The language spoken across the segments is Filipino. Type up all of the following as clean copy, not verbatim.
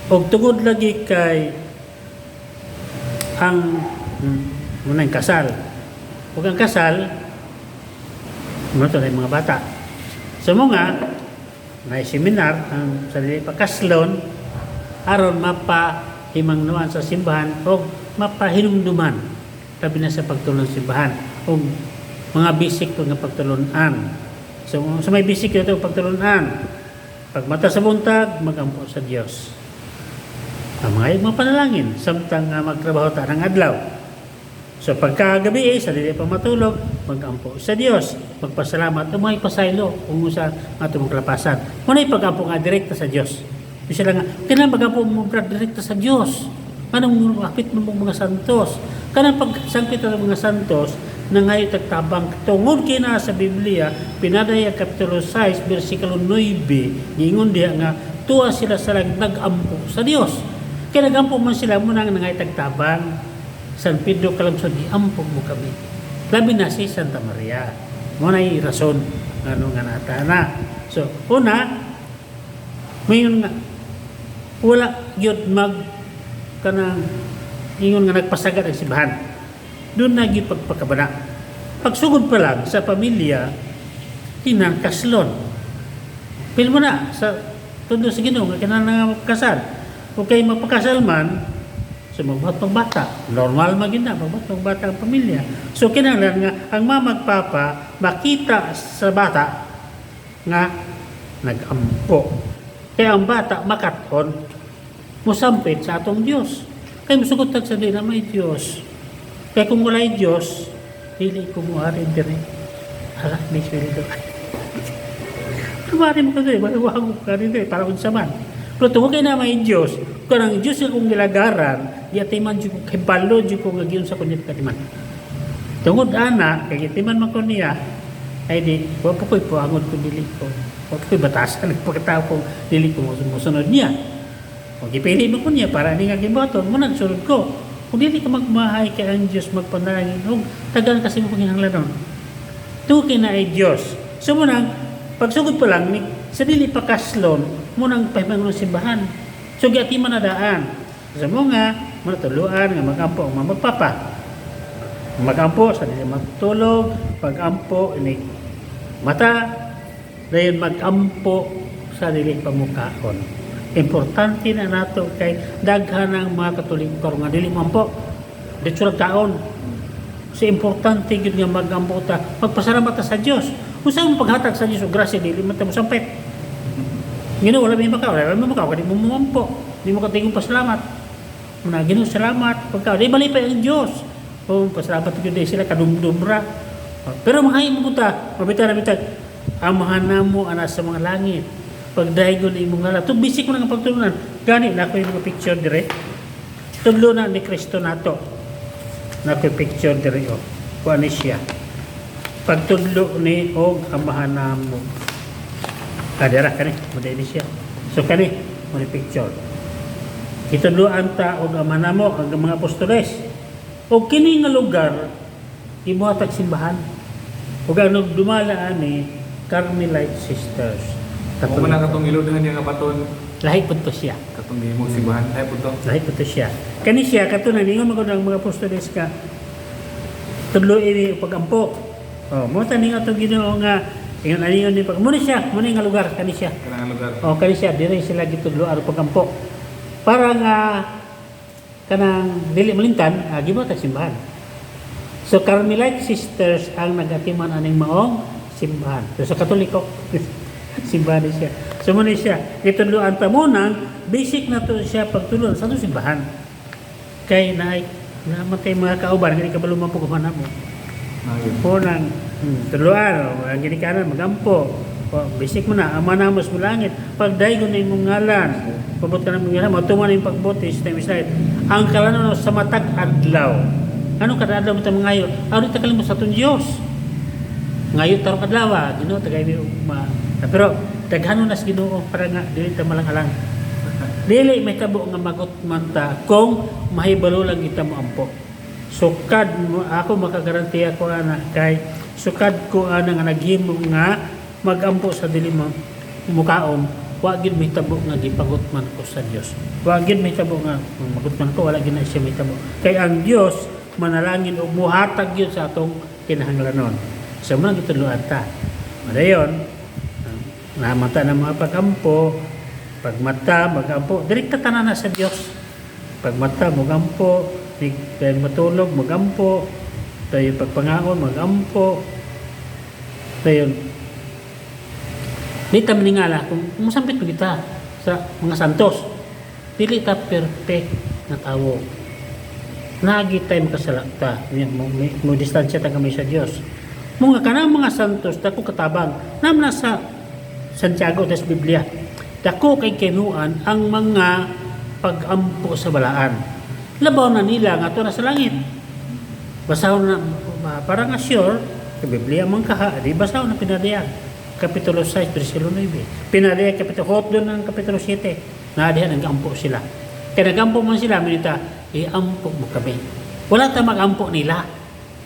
Og tungod lagi kay ang munang kasal. Ug ang kasal mo to mga bata. Sa mga may seminar ang sa dili pagkaslon aron mapahimangnuan sa simbahan o mapahinumduman tabi na sa pagtulong sa simbahan o mga basic po nga pagtulunan. So sa may basic ito pagtulunan, pag mata sa buntag magampo sa Dios. Ang mga mga panalangin samtang magtrabaho ta ng adlaw. So pagkagabi sa dili pa matulog, magampo sa Dios, magpasalamat o may pasaylo kung sa atong kalapasan. Muna ipagampo nga direkta sa Dios. Bisa lang nga, kailangan magampo mo direkta sa Dios. Anong apit mo mga santos? Kanang pagsangkit ng mga santos na ngayon tagtabang tungod kina sa Biblia, pinadaya kapitulo 6, versikulo 9, giingon diha nga, tuwa sila sa nagampo sa Dios. Kaya nagampo man sila muna nga ngayon tagtabang, San Pedro Kalamsod, giampog mo kami. Labi na si Santa Maria. Muna yung rason ano nga natana. So, una, mayon nga, wala yun kanang ingon nga nagpasagad ang simbahan. Doon nagi pagpakabana. Pagsugod pa lang sa pamilya, tinang kaslon. Pil mo na sa tundo sa Ginoo nga kinahanglan nga kasal. Kung kayo magpakasal man, so magbuhat pang bata. Normal magina, magbuhat pang bata ang pamilya. So kinahanglan nga ang mamagpapa makita sa bata nga nagampo. Kaya ang bata makaton, musampit sa atong Dios. Kaya musugot tag sa dili may Dios. Kaya kung wala'y Diyos, dili ko mo harin dire. Hala, may sweldo. Tumari mo ka dire, wahang ka rin dire, para unsa man. Pero tungkol kayo na may Diyos, kung ang Diyos kong nilagaran, di atiman dyan ko, kibalo dyan ko ngayon sa kunyat katiman. Tungkol ana, kaya kitiman man ko niya, ay di, wala po ko'y puangod ko dili ko. Wala po ko'y batasan, pagkatao ko, dili ko musunod niya. Kung ipili mo ko niya, para hindi nga gibaton, muna sunod ko. Kung dili ka magmahay kay ang Diyos, magpanalangin, huwag tagal kasi mo kinahanglan nun. Tuki na ay Diyos. So munang, pagsugod pa lang, sa dili pa kaslon, munang pahimangon ng simbahan. So gati man na daan. Sa mga, muna tuluan, nga magampo ang mga magpapa. Magampo, sa dili magtulog, pagampo, ini mata, dayon magampo sa dili pamukaon. Importante na nato kay daghan ng mga Katoliko karon nga dili mampo. Dito lang taon. So importante gyud nga magampo ta, magpasalamat ta sa Dios. Unsa ang paghatag sa Dios og grasya dili man ta mosampit. Ginoo wala may makaw, wala may makaw kadi mo mampo. Di mo katigong pasalamat. Muna Ginoo salamat pagka di bali pa ang Dios. O pasalamat gyud sila kadumdumra. Pero mahay mo ta, mabita ang mga namo ana sa mga langit. Pagdaigon imong ngala. Ito bisik mo nga pagtulunan. Gani na ako yung picture dire. Tulo na ni Kristo nato. Na ko picture dire o. Kuan ni siya. Pagtudlo ni og amahan namo. Kadira kani, muday ni siya. So kani mo ni picture. Itudloan ta og amahan namo ang mga apostoles. Og kini nga lugar ibuhatag simbahan. Ug ang dumalaan ni Carmelite Sisters. Kung man katong iludahan niya nga baton, lahi po to siya. katong di mo simbahan, ay po to. Lahi po to siya. Kani siya, katunan, ingon magod ang mga apostoles ka, tudlo ini pagampo. Oh, mo tani nga itong Ginoo nga, ingon ni pag, muna siya, muna nga lugar, kani siya. Kanang lugar. Oh, kani siya, dire sila gitudlo aro pagampo. Para nga, kanang dili malintan, gibot ang simbahan. So, Carmelite Sisters ang nagatiman aning maong simbahan. So, sa Katoliko, simbahan siya. So muna siya, ituluan ta mo nang basic na to siya pagtulon sa to simbahan. Kay naman kay mga kauban, hindi ka ba lumampukuhan na mo. Punang tuluan, ang ginikanan, magampo. Basic mo na, ama na mo sa langit. Pagdaigon na imong ngalan, pabot ka na mong ngalan, matuman na yung pagbotis, ang kalano sa matag adlaw. Ano kada adlaw mo ito ngayo? Ano ito kalimot sa itong Diyos? Ngayon tarong adlaw, Ginoo tagay mo pero daghano nas Ginoo para nga dili ta malang-alang. Dili may tabo nga magot man ta kung mahibalo lang kita mo ampo. Sukad mo ako makagaranti ako ana kay sukad ko ana nga naghimo nga magampo sa dili mo mukaon wa gid mahitabo nga gipagot man ko sa Dios. Wa gid mahitabo nga magot man ko, wala gid na siya mahitabo. Kay ang Dios manalangin og muhatag gyud sa atong kinahanglanon. So man gituluan ta. Madayon, namata ng mga pagampo, pagmata, magampo, direkta tanan na sa Dios. Pagmata, magampo, tayo matulog, magampo, tayo pagpangaon, magampo, tayo. Di ta maningala, kung masampit mo kita sa mga santos, dili ta perfect na tawo. Nagi tayo makasalakta, mo distansya ta kami sa Dios. Mga kanang mga santos, dako katabang, naman sa Santiago des Biblia, dako kay kinuan ang mga pagampo sa balaan. Labaw na nila nga to na sa langit. Basaw na, parang sure, sa Biblia man kaha, di basaw na pinadayag. Kapitulo 6, versikulo 9. Pinadayag kapitulo, hot doon ng kapitulo 7. Naadihan, nag-ampo sila. Kaya nag-ampo man sila, minita, ampo mo kami. Wala ta mag-ampo nila.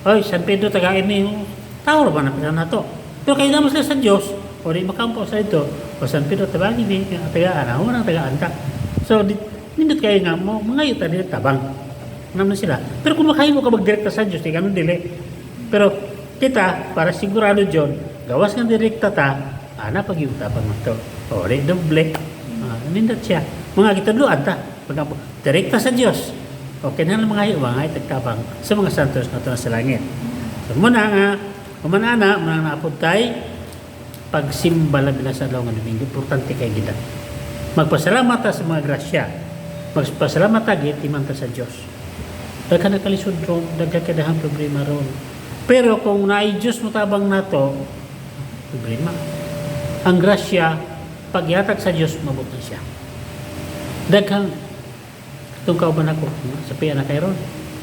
Oy, San Pedro tagain niyo. Tao ba na pinanato? Pero kayo naman sila sa Diyos, o di makampo sa ito, o San Pedro tabangin niyo, tagaan, ako nang tagaan ta. So, nindot kayo nga mo, mga yuta nila tabang. Naman sila. Pero kung makahin mo ka magdirekta sa Diyos, di ka nung dili. Pero kita, para sigurado John, gawas nga direkta ta, pag-iuta pa mo ito. O, di doble. Nindot siya. Mga kitadluan ta. Direkta sa Diyos. Okay na lang mga tagtabang sa mga santos na ito na sa langit. So muna nga, kumanana, mananapod tayo, pagsimba labi na sa alaw nga Domingo, importante kay gida. Magpasalamat ta sa mga grasya. Magpasalamat ta, gitiman ta sa Diyos. Dagka na kalisod ron, dagka kadahang problema ron. Pero kung naay Diyos mo tabang na to, problema. Ang grasya, pagyatak sa Diyos, mabot na siya. Daghang itong kauban ako, sa piya na kayo ron.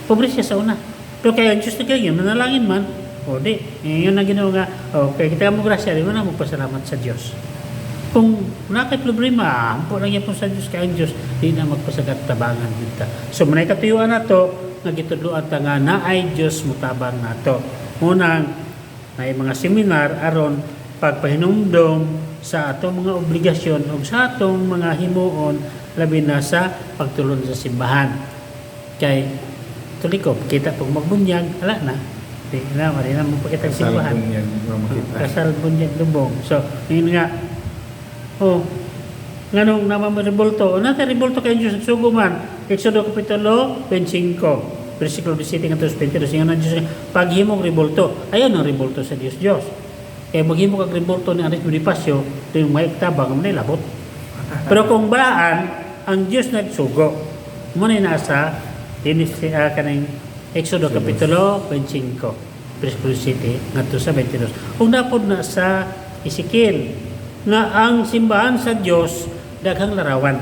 Pobre siya sa una. Pero kaya ang Diyos na kayo, manalangin man, o di, yun ang ginawa nga, kaya kita mo grasya, di mo na magpasalamat sa Diyos. Kung wala kay problema, ampo lang yan po sa Diyos, kaya ang Diyos, di na magpasagat tabangan dito. So, manay katuyuan na to, nagitudluan ta nga na ay Diyos mutabang na to. Unang, may mga seminar, aron, pagpahinumdom sa atong mga obligasyon o sa atong mga himuon, labi na sa pagtulon sa simbahan. Kay tulikop, kita pag magbunyag, ala na. Di na, mali na mo pakita simbahan. Kasal bunyag lubong. So, yun nga, nganong naman revolto, nata revolto kayo Diyos, suguman, Exodo Kapitulo 25, versikulo 17 nga 22, nga na Diyos, paghimong revolto, ayan ang revolto sa Diyos. Kaya maghimo kag revolto ni Aris Bonifacio, ito yung may tabang, may labot. Pero kung balaan, ang Diyos nagsugo. Muna nasa kanang Exodo Kapitulo 25, versikulo 7 nga sa 22. Kung napod na sa Ezekiel, nga ang simbahan sa Diyos daghang larawan.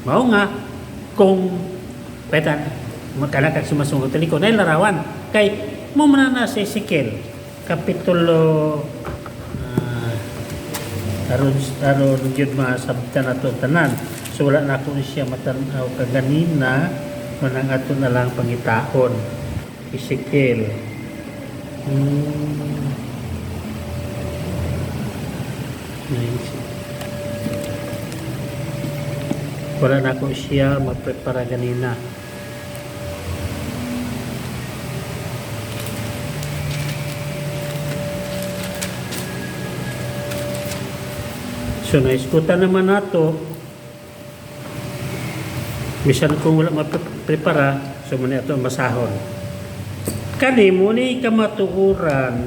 Mao nga kung petan magkalakag sumasungod taliko na larawan kay mo man na sa Ezekiel kapitulo aron gyud masabtan nato tanan. So wala na ako siya matanaw kaganina manang ato na lang pangitaon. Ezekiel wala na ako siya magprepara ganina. So naiskutan naman nato bisan kung wala magprepara so muna ito ang basahon kani muna kamatuuran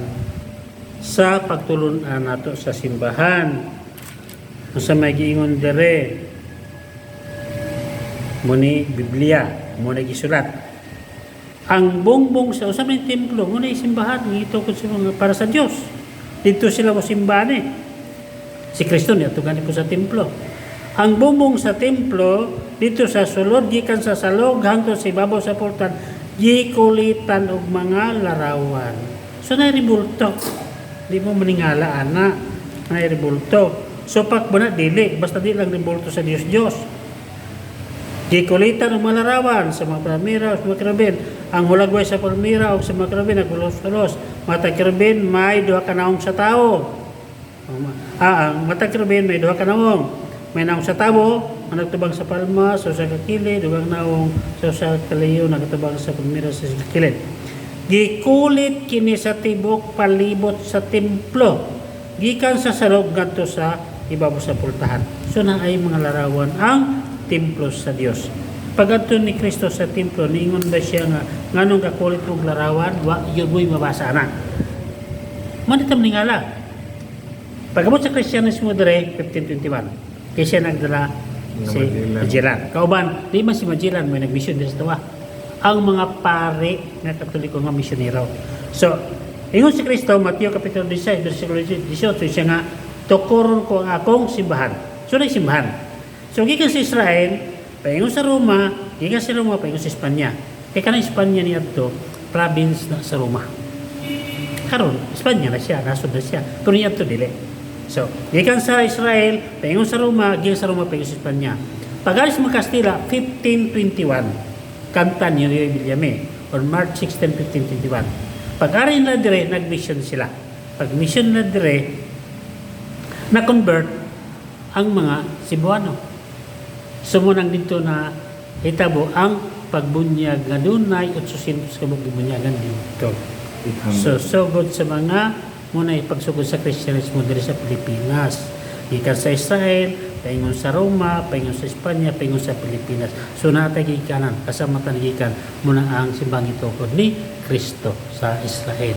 sa pagtulunan nato sa simbahan sa may giingon dere muni Biblia muna gisulat ang bongbong sa usab ng templo muna simbahan ngito kun sila para sa Dios dito sila mo simbahan si Kristo niya tugan po sa templo ang bongbong sa templo dito sa sulod gikan sa salog hangtod sa ibabaw sa portal gikulitan og mga larawan so na ribulto di mo maningala ana na ribulto so pakbuna dili basta di lang ribulto sa Dios gikulitan og mga larawan sa mga palmira o sa mga kerubin ang hulagway sa palmira o sa mga kerubin nagulos-ulos mata kerubin may duha ka naong sa tao ang mata kerubin may duha ka naong may naong sa tabo, ang nagtubang sa palma, sa usa ka kilid, ug ang naong sa usa ka kalayo nagtubang sa pagmira sa usa ka kilid. Gikulit kini sa tibok palibot sa templo, gikan sa salog ngadto sa ibabaw sa pultahan. So na ay mga larawan ang templo sa Dios. Pag-adto ni Kristo sa templo, niingon ba siya nga nganong kakulit og larawan, wa yun mo'y mabasa na. Manitam ningala. Pagabot sa Kristyanismo dire 1521. Kaya siya nagdala si Magellan. Kauban, di man si Magellan may nagmisyon din sa tawa. Ang mga pare nga Katoliko nga misyonero. So, ingon si Kristo, Mateo Kapitulo 16, versikulo 18, siya nga, tukuron ko ang akong simbahan. So, na simbahan. So, gikan sa Israel, paingon sa Roma, gikan sa Roma, paingon sa Espanya. Kaya ka na Espanya niya ito, province na sa Roma. Karon, Espanya na siya, nasod na siya. Pero niya ito dili. So, gikan sa Israel, paingon sa Roma, gikan sa Roma, paingon sa Espanya. Pag-alis mga Kastila, 1521, kanta ni Rio Villame, on March 16, 1521. Pag-ari na dire, nag-mission sila. Pag-mission na dire, na-convert ang mga Cebuano. Sumunang dito na hitabo ang pagbunyag nga dunay 800 ka bunyagan dito. So, sugod sa mga muna ipagsugod sa Kristyanismo diri sa Pilipinas. Gikan sa Israel, paingon sa Roma, paingon sa Espanya, paingon sa Pilipinas. So natay gikanan, kasama tanigikan muna ang simbang itukod ni Kristo sa Israel.